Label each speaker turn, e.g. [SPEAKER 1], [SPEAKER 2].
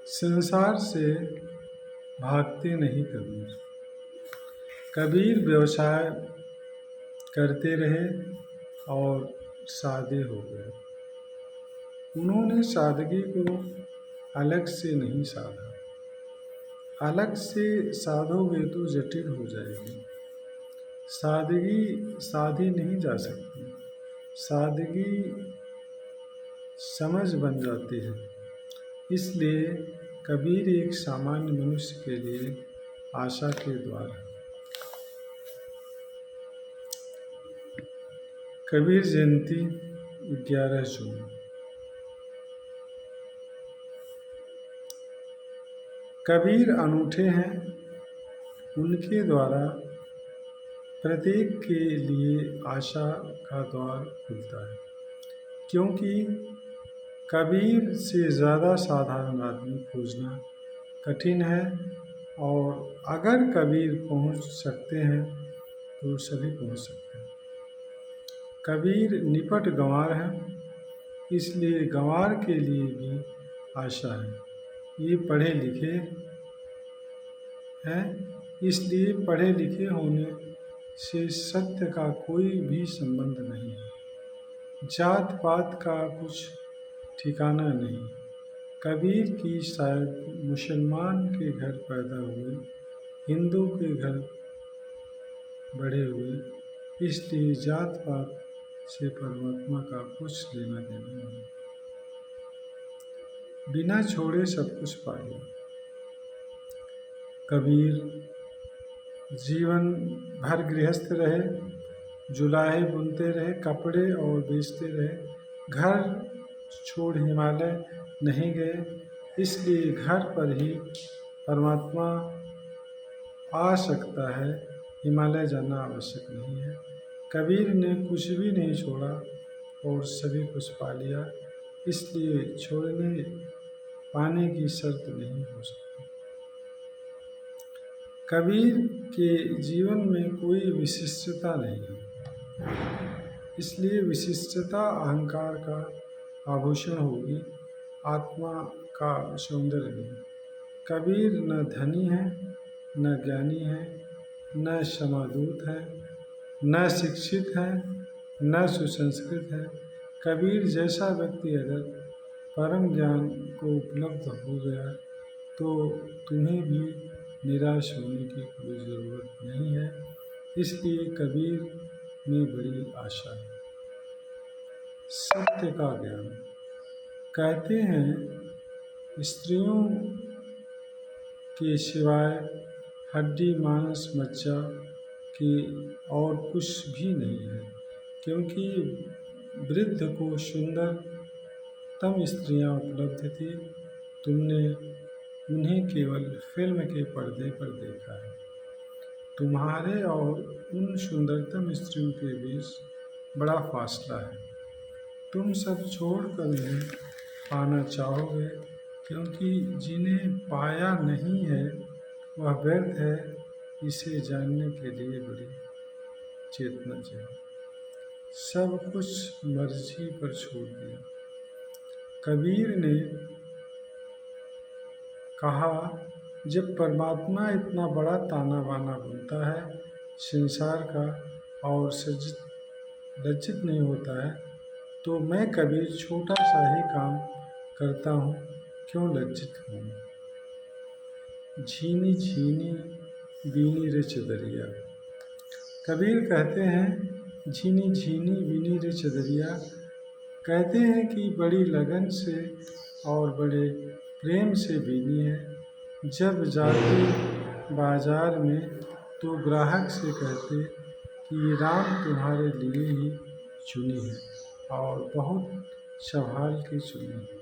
[SPEAKER 1] संसार से भागते नहीं कबीर। कबीर व्यवसाय करते रहे और सादे हो गए। उन्होंने सादगी को अलग से नहीं साधा। अलग से साधोगे तो जटिल हो जाएगी। सादगी साधी नहीं जा सकती। सादगी समझ बन जाती है। इसलिए कबीर एक सामान्य मनुष्य के लिए आशा के द्वार है। कबीर जयंती 11 जून। कबीर अनूठे हैं। उनके द्वारा प्रत्येक के लिए आशा का द्वार खुलता है, क्योंकि कबीर से ज़्यादा साधारण आदमी खोजना कठिन है। और अगर कबीर पहुंच सकते हैं तो सभी पहुंच सकते हैं। कबीर निपट गंवार हैं, इसलिए गंवार के लिए भी आशा है। ये पढ़े लिखे हैं, इसलिए पढ़े लिखे होने से सत्य का कोई भी संबंध नहीं है। जात पात का कुछ ठिकाना नहीं। कबीर की शायद मुसलमान के घर पैदा हुए, हिंदू के घर बड़े हुए, इसलिए जात पात से परमात्मा का कुछ लेना देना नहीं। बिना छोड़े सब कुछ पा लिया। कबीर जीवन भर गृहस्थ रहे, जुलाहे बुनते रहे, कपड़े और बेचते रहे। घर छोड़ हिमालय नहीं गए, इसलिए घर पर ही परमात्मा आ सकता है। हिमालय जाना आवश्यक नहीं है। कबीर ने कुछ भी नहीं छोड़ा और सभी कुछ पा लिया, इसलिए छोड़ने पाने की शर्त नहीं हो सकती। कबीर के जीवन में कोई विशिष्टता नहीं है, इसलिए विशिष्टता अहंकार का आभूषण होगी, आत्मा का सौंदर्य नहीं। कबीर न धनी है, न ज्ञानी है, न समादूत है, न शिक्षित है, न सुसंस्कृत है। कबीर जैसा व्यक्ति अगर परम ज्ञान को उपलब्ध हो गया तो तुम्हें भी निराश होने की कोई ज़रूरत नहीं है। इसलिए कबीर में बड़ी आशा है। सत्य का ज्ञान। कहते हैं स्त्रियों के सिवाय हड्डी मांस मज्जा के और कुछ भी नहीं है, क्योंकि वृद्ध को सुंदरतम स्त्रियां उपलब्ध थी। तुमने उन्हें केवल फिल्म के पर्दे पर देखा है। तुम्हारे और उन सुंदरतम स्त्रियों के बीच बड़ा फासला है। तुम सब छोड़कर उन्हें पाना चाहोगे, क्योंकि जिन्हें पाया नहीं है वह व्यर्थ है। इसे जानने के लिए बड़ी चेतना चाहिए। सब कुछ मर्जी पर छोड़ दिया। कबीर ने कहा, जब परमात्मा इतना बड़ा ताना बाना बुनता है संसार का और लज्जित नहीं होता है, तो मैं कबीर छोटा सा ही काम करता हूँ, क्यों लज्जित हूँ। झीनी झीनी बीनी रे चदरिया। कबीर कहते हैं, झीनी झीनी बीनी रे चदरिया। कहते हैं कि बड़ी लगन से और बड़े प्रेम से बीनी है। जब जाते बाजार में तो ग्राहक से कहते कि राम तुम्हारे लिए ही चुनी है और बहुत संभाल के चुनी है।